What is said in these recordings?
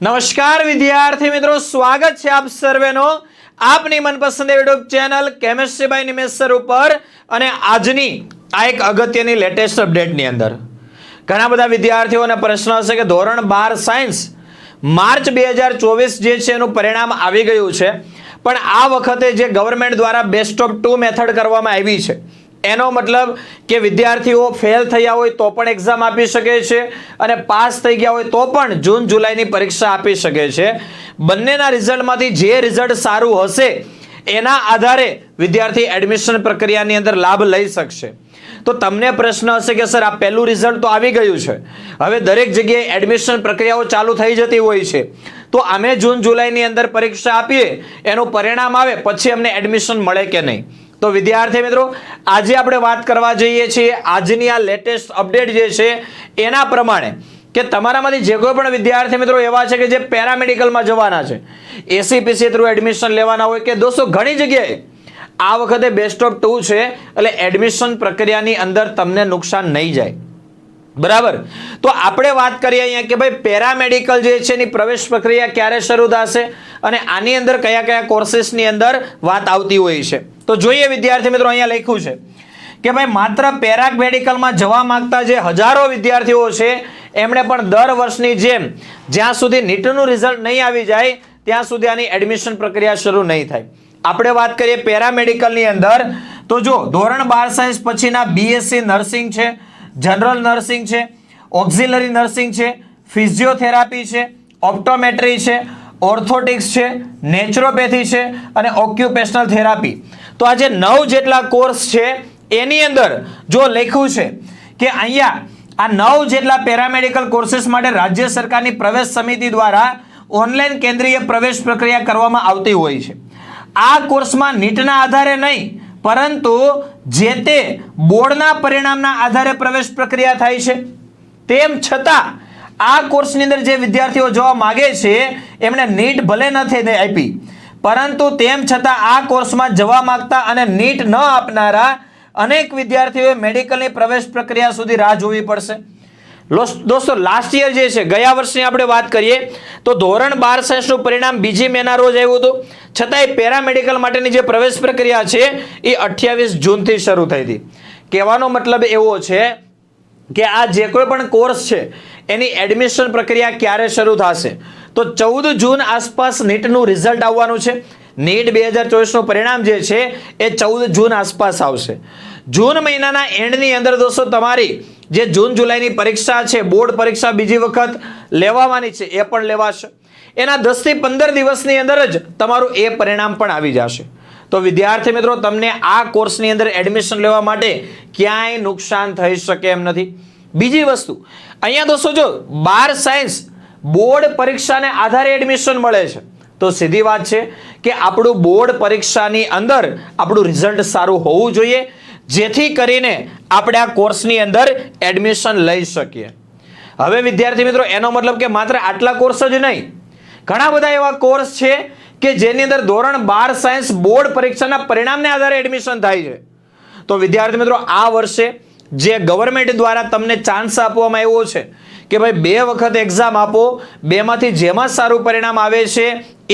નમસ્કાર વિદ્યાર્થી મિત્રો, સ્વાગત છે આપ સર્વેનો આપની મનપસંદ YouTube channel chemistry by Nimesh sir ઉપર અને આજની આ એક અગત્યની લેટેસ્ટ અપડેટની અંદર ઘણા બધા વિદ્યાર્થીઓને પ્રશ્ન હશે કે ધોરણ 12 સાયન્સ માર્ચ 2024 જે છે એનું પરિણામ આવી ગયું છે, પણ આ વખતે જે ગવર્મેન્ટ દ્વારા બેસ્ટ ઓફ 2 મેથડ કરવામાં આવી છે એનો મતલબ કે વિદ્યાર્થીઓ ફેલ થયા હોય તો પણ એક્ઝામ આપી શકે છે અને પાસ થઈ ગયા હોય તો પણ જૂન જુલાઈની પરીક્ષા આપી શકે છે। બંનેના રિઝલ્ટમાંથી જે રિઝલ્ટ સારું હશે એના આધારે વિદ્યાર્થી એડમિશન પ્રક્રિયાની અંદર લાભ લઈ શકશે। તો તમને પ્રશ્ન હશે કે સર આ પહેલું રિઝલ્ટ તો આવી ગયું છે, હવે દરેક જગ્યાએ એડમિશન પ્રક્રિયાઓ ચાલુ થઈ જતી હોય છે, તો અમે જૂન જુલાઈની અંદર પરીક્ષા આપીએ એનું પરિણામ આવે પછી અમને એડમિશન મળે કે નહીં? તો વિદ્યાર્થી મિત્રો, આજે આપણે વાત કરવા જઈએ છીએ આજની આ લેટેસ્ટ અપડેટ જે છે એના પ્રમાણે કે તમારામાંથી જે કોઈ પણ વિદ્યાર્થી મિત્રો એવા છે કે જે પેરામેડિકલમાં જવાના છે, એસીપીસી થ્રુ એડમિશન લેવાના હોય કે દોસ્તો ઘણી જગ્યાએ આ વખતે બેસ્ટ ઓફ 2 છે, એટલે એડમિશન પ્રક્રિયાની અંદર તમને નુકસાન નહીં જાય, બરાબર? તો આપણે વાત કરીએ અહીંયા કે ભાઈ પેરામેડિકલ જે છે એની પ્રવેશ પ્રક્રિયા ક્યારે શરૂ થશે અને આની અંદર કયા કયા કોર્सेसની અંદર વાત આવતી હોય છે। તો જોઈએ વિદ્યાર્થી મિત્રો, અહીંયા લખ્યું છે કે ભાઈ માત્ર પેરામેડિકલમાં જવા માંગતા જે હજારો વિદ્યાર્થીઓ છે એમણે પણ દર વર્ષની જેમ જ્યાં સુધી નીટનું રિઝલ્ટ નહીં આવી જાય ત્યાં સુધી આની એડમિશન પ્રક્રિયા શરૂ નહીં થાય। આપણે વાત કરીએ પેરામેડિકલની અંદર તો જો ધોરણ 12 સાયન્સ પછીના બીએસસી નર્સિંગ છે, જનરલ નર્સિંગ છે, ઓક્ઝિલરી નર્સિંગ છે, ફિઝિયોથેરાપી છે, ઓપ્ટોમેટ્રી છે, ઓર્થોટિક્સ છે, નેચરોપેથી છે અને ઓક્યુપેશનલ થેરાપી, તો આ જે 9 જેટલા કોર્સ છે એની અંદર જો લખ્યું છે કે અહીંયા આ 9 જેટલા પેરામેડિકલ કોર્सेस માટે રાજ્ય સરકારની પ્રવેશ સમિતિ દ્વારા ઓનલાઈન કેન્દ્રીય પ્રવેશ પ્રક્રિયા કરવામાં આવતી હોય છે। આ કોર્સમાં નીટના આધારે નહીં પરંતુ જે તે બોર્ડના પરિણામના આધારે પ્રવેશ પ્રક્રિયા થાય છે। તેમ છતાં આ કોર્સની અંદર જે વિદ્યાર્થીઓ જવા માંગે છે એમણે નીટ ભલે નથી આપી, પરંતુ તેમ છતાં આ કોર્સમાં જવા માંગતા અને નીટ ન આપનારા અનેક વિદ્યાર્થીઓએ મેડિકલની પ્રવેશ પ્રક્રિયા સુધી રાહ જોવી પડશે। દોસ્તો લાસ્ટ યર જે છે ગયા વર્ષની આપણે વાત કરીએ તો ધોરણ 12 સાયન્સનું પરિણામ 2 મેના રોજ આવ્યું હતું, છતાંય પેરામેડિકલ માટેની જે પ્રવેશ પ્રક્રિયા છે એ 28 જૂનથી શરૂ થઈ હતી। કહેવાનો મતલબ એવો છે કે આ જે કોઈ પણ કોર્સ છે એની એડમિશન પ્રક્રિયા ક્યારે શરૂ થશે તો 14 જૂન આસપાસ નીટનું રિઝલ્ટ આવવાનું છે। નીટ 2024નું પરિણામ જે છે એ 14 જૂન આસપાસ આવશે। જૂન મહિનાના એન્ડની અંદર દોસ્તો તમારી જે જૂન જુલાઈની પરીક્ષા છે, બોર્ડ પરીક્ષા બીજી વખત લેવાની છે, એ પણ લેવાશે। એના 10 થી 15 દિવસની અંદર જ તમારું એ પરિણામ પણ આવી જશે। તો વિદ્યાર્થી મિત્રો, તમને આ કોર્સની અંદર એડમિશન લેવા માટે ક્યાંય નુકસાન થઈ શકે એમ નથી। બીજી વસ્તુ અહીંયા દોસ્તો જો 12 સાયન્સ બોર્ડ પરીક્ષાને આધારે એડમિશન મળે છે, તો સીધી વાત છે કે આપણું બોર્ડ પરીક્ષાની અંદર આપણું રિઝલ્ટ સારું હોવું જોઈએ જેથી કરીને આપણે આ કોર્સની અંદર એડમિશન લઈ શકીએ। હવે વિદ્યાર્થી મિત્રો, એનો મતલબ કે માત્ર આટલા કોર્સ જ નહીં, ઘણા બધા એવા કોર્સ છે કે જેની અંદર ધોરણ 12 સાયન્સ બોર્ડ પરીક્ષાના પરિણામને આધારે એડમિશન થાય છે। તો વિદ્યાર્થી મિત્રો, આ વર્ષે જે ગવર્મેન્ટ દ્વારા તમને ચાન્સ આપવામાં આવ્યો છે કે ભાઈ 2 વખત એક્ઝામ આપો, 2માંથી જેમાં સારું પરિણામ આવે છે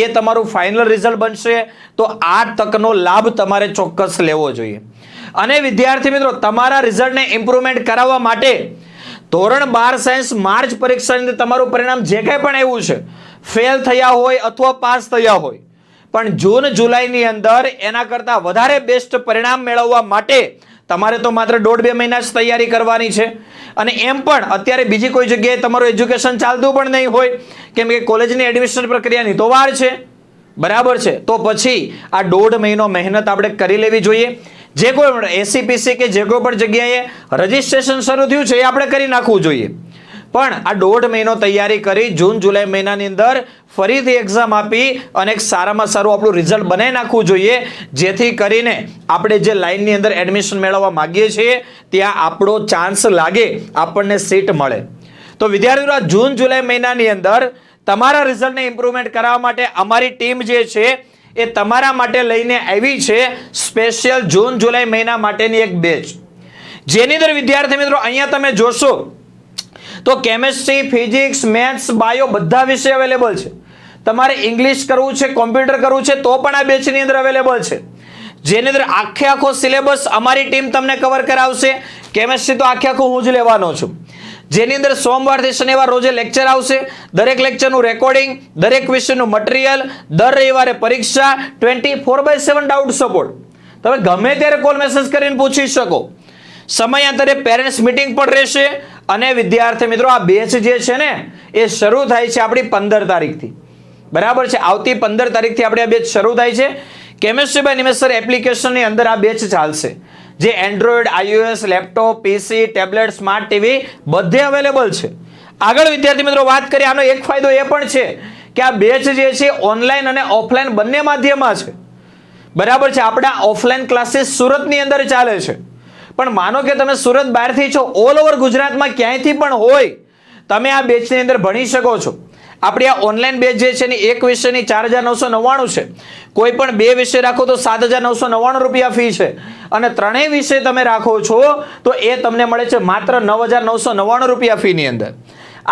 એ તમારું ફાઇનલ રિઝલ્ટ બનશે, તો આ તકનો લાભ તમારે ચોક્કસ લેવો જોઈએ। અને વિદ્યાર્થી મિત્રો, તમારા રિઝલ્ટને ઇમ્પ્રુવમેન્ટ કરાવવા માટે ધોરણ 12 સાયન્સ માર્ચ પરીક્ષાની અંદર તમારું પરિણામ જે કંઈ પણ આવ્યું છે, ફેલ થયા હોય અથવા પાસ થયા હોય, પણ જૂન જુલાઈની અંદર એના કરતાં વધારે બેસ્ટ પરિણામ મેળવવા માટે તમારે તો માત્ર 1.5-2 મહિના જ તૈયારી કરવાની છે। અને એમ પણ અત્યારે બીજી કોઈ જગ્યાએ તમારું એજ્યુકેશન ચાલતું પણ નહીં હોય, કેમ કે કોલેજની એડમિશન પ્રક્રિયાની તો વાર છે, બરાબર છે? તો પછી આ 1.5 મહિનો મહેનત આપણે કરી લેવી જોઈએ। જે કોઈ પણ એસીપીસી કે જે કોઈ પણ જગ્યાએ રજીસ્ટ્રેશન શરૂ થયું છે એ આપણે કરી નાખવું જોઈએ, પણ આ 1.5 મહિનો તૈયારી કરી જૂન જુલાઈ મહિનાની અંદર ફરીથી એક્ઝામ આપી અને એક સારામાં સારું આપણું રિઝલ્ટ બનાવી નાખવું જોઈએ જેથી કરીને આપણે જે લાઈનની અંદર એડમિશન મેળવવા માંગીએ છીએ ત્યાં આપણો ચાન્સ લાગે, આપણને સીટ મળે। તો વિદ્યાર્થીઓ, જૂન જુલાઈ મહિનાની અંદર તમારા રિઝલ્ટને ઇમ્પ્રુવમેન્ટ કરાવવા માટે અમારી ટીમ જે છે એ તમારા માટે લઈને આવી છે સ્પેશિયલ જૂન જુલાઈ મહિના માટેની એક બેચ, જેની અંદર વિદ્યાર્થી મિત્રો અહીંયા તમે જોશો તો કેમેસ્ટ્રી, ફિઝિક્સ, મેથ્સ, બાયો બધા વિષય અવેલેબલ છે. તમારે ઇંગ્લિશ કરવું છે, કોમ્પ્યુટર કરવું છે તો પણ આ બેચની અંદર અવેલેબલ છે, જેની અંદર આખો સિલેબસ અમારી ટીમ તમને કવર કરાવશે. કેમેસ્ટ્રી તો આખું હું જ લેવાનો છું, જેની અંદર સોમવારથી શનિવાર રોજે લેક્ચર આવશે, દરેક લેક્ચરનું રેકોર્ડિંગ, દરેક વિષયનું મટીરિયલ, દર રવિવારે પરીક્ષા, 24/7 ડાઉટ સપોર્ટ. તમે ગમે ત્યારે કોલ મેસેજ કરીને પૂછી શકો. સમયાંતરે પેરેન્ટ્સ મીટિંગ પણ રહેશે. અને વિદ્યાર્થી મિત્રો આ બેચ જે છે ને એ શરૂ થાય છે આપણી 15 તારીખથી. બરાબર છે, આવતી 15 તારીખથી આપણે આ બેચ શરૂ થાય છે. કેમેસ્ટ્રી બાય નિમેશ સર એપ્લિકેશનની અંદર આ બેચ ચાલશે, જે એન્ડ્રોઈડ, iOS, લેપટોપ, પીસી, ટેબ્લેટ, સ્માર્ટ ટીવી બધે અવેલેબલ છે. આગળ વિદ્યાર્થી મિત્રો વાત કરીએ, આનો એક ફાયદો એ પણ છે કે આ બેચ જે છે ઓનલાઈન અને ઓફલાઈન બંને માધ્યમમાં છે. બરાબર છે, આપણા ઓફલાઈન ક્લાસીસ સુરતની અંદર ચાલે છે, પણ માનો કે તમે સુરત બહારથી છો, ઓલ ઓવર ગુજરાતમાં ક્યાંયથી પણ હોય તમે આ બેચની અંદર ભણી શકો છો. આપણી આ ઓનલાઈન બેચ જે છે ને એક વિષયની 4,999 છે, કોઈ પણ 2 વિષય રાખો તો 7,999 રૂપિયા ફી છે, અને 3 વિષય તમે રાખો છો તો એ તમને મળે છે માત્ર 9,999 રૂપિયા ફીની અંદર.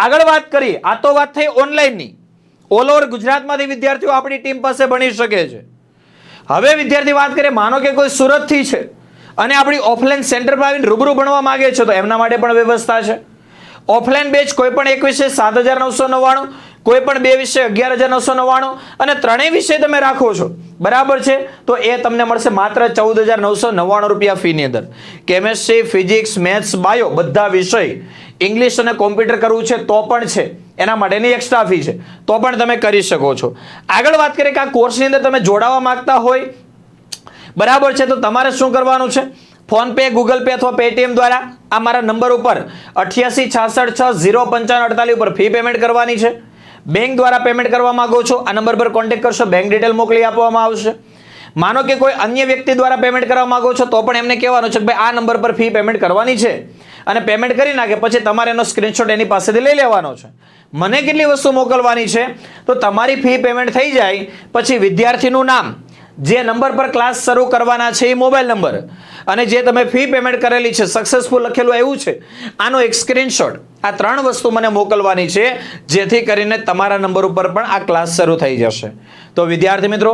આગળ વાત કરીએ, આ તો વાત થઈ ઓનલાઈનની. ઓલ ઓવર ગુજરાતમાંથી વિદ્યાર્થીઓ આપણી ટીમ પાસે ભણી શકે છે. હવે વિદ્યાર્થી વાત કરીએ, માનો કે કોઈ સુરતથી છે અને આપણી ઓફલાઈન સેન્ટર પર આવીને રૂબરૂ ભણવા માંગે છે તો એમના માટે પણ વ્યવસ્થા છે. ઓફલાઈન બેચ કોઈ પણ એક વિષય 7,999, કોઈ પણ 2 વિષય 11,999, અને 3 વિષય તમે રાખો છો, બરાબર છે, તો એ તમને મળશે માત્ર 14,999 રૂપિયા ફીની અંદર. કેમેસ્ટ્રી, ફિઝિક્સ, મેથ્સ, બાયો બધા વિષય, ઇંગ્લિશ અને કોમ્પ્યુટર કરવું છે તો પણ છે, એના માટેની એક્સ્ટ્રા ફી છે, તો પણ તમે કરી શકો છો. આગળ વાત કરીએ કે આ કોર્સની અંદર તમે જોડાવા માંગતા હોય, બરાબર છે, તો તમારે શું કરવાનું છે? ફોન પે, ગૂગલ પે અથવા પેટીએમ દ્વારા આ મારા નંબર ઉપર 8866605548 ઉપર ફી પેમેન્ટ કરવાની છે. બેંક દ્વારા પેમેન્ટ કરવા માંગો છો, આ નંબર પર કોન્ટેક્ટ કરશો, બેંક ડિટેલ મોકલી આપવામાં આવશે. માનો કે કોઈ અન્ય વ્યક્તિ દ્વારા પેમેન્ટ કરવા માંગો છો તો પણ એમને કહેવાનું છે કે ભાઈ આ નંબર પર ફી પેમેન્ટ કરવાની છે, અને પેમેન્ટ કરી નાખે પછી તમારે એનો સ્ક્રીનશોટ એની પાસેથી લઈ લેવાનો છે. મને કેટલી વસ્તુ મોકલવાની છે, તો તમારી ફી પેમેન્ટ થઈ જાય પછી વિદ્યાર્થીનું નામ, જે નંબર પર ક્લાસ શરૂ કરવાના છે એ મોબાઈલ નંબર, અને જે તમે ફી પેમેન્ટ કરેલી છે સક્સેસફુલ લખેલું એવું છે, આનો એક સ્ક્રીનશોટ, આ 3 વસ્તુ મને મોકલવાની છે, જેથી કરીને તમારા નંબર ઉપર પણ આ ક્લાસ શરૂ થઈ જશે. તો વિદ્યાર્થી મિત્રો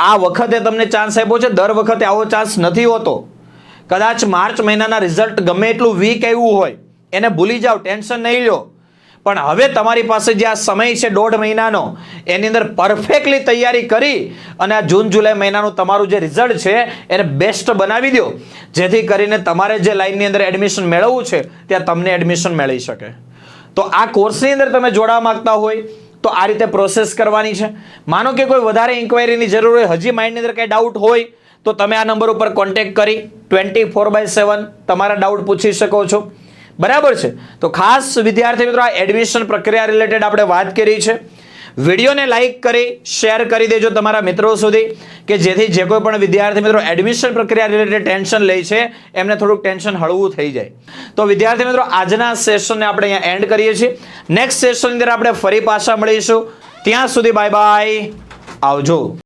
આ વખતે તમને ચાન્સ આપ્યો છે, દર વખતે આવો ચાન્સ નથી હોતો. કદાચ માર્ચ મહિનાના રિઝલ્ટ ગમે એટલું વીક આવ્યું હોય એને ભૂલી જાઓ, ટેન્શન નહીં લો, પણ હવે તમારી પાસે જે આ સમય છે 1.5 મહિનાનો, એની અંદર પરફેક્ટલી તૈયારી કરી અને આ જૂન જુલાઈ મહિનાનું તમારું જે રિઝલ્ટ છે એને બેસ્ટ બનાવી દો, જેથી કરીને તમારે જે લાઈનની અંદર એડમિશન મેળવવું છે ત્યાં તમને એડમિશન મળી શકે. તો આ કોર્સની અંદર તમે જોડાવા માંગતા હોય તો આ રીતે પ્રોસેસ કરવાની છે. માનો કે કોઈ વધારે ઇન્ક્વાયરીની જરૂર હોય, હજી માઇન્ડની અંદર કંઈ ડાઉટ હોય તો તમે આ નંબર ઉપર કોન્ટેક્ટ કરી 24/7 તમારા ડાઉટ પૂછી શકો છો. બરાબર છે, તો ખાસ વિદ્યાર્થી મિત્રો આ એડમિશન પ્રક્રિયા રિલેટેડ આપણે વાત કરી છે. વિડીયોને લાઈક કરી શેર કરી દેજો તમારા મિત્રો સુધી, કે જેથી જે કોઈ પણ વિદ્યાર્થી મિત્રો એડમિશન પ્રક્રિયા રિલેટેડ ટેન્શન લે છે એમને થોડુંક ટેન્શન હળવું થઈ જાય. તો વિદ્યાર્થી મિત્રો આજના સેશનને આપણે અહીંયા એન્ડ કરીએ છીએ. નેક્સ્ટ સેશનની અંદર આપણે ફરી પાછા મળીશું. ત્યાં સુધી બાય બાય, આવજો.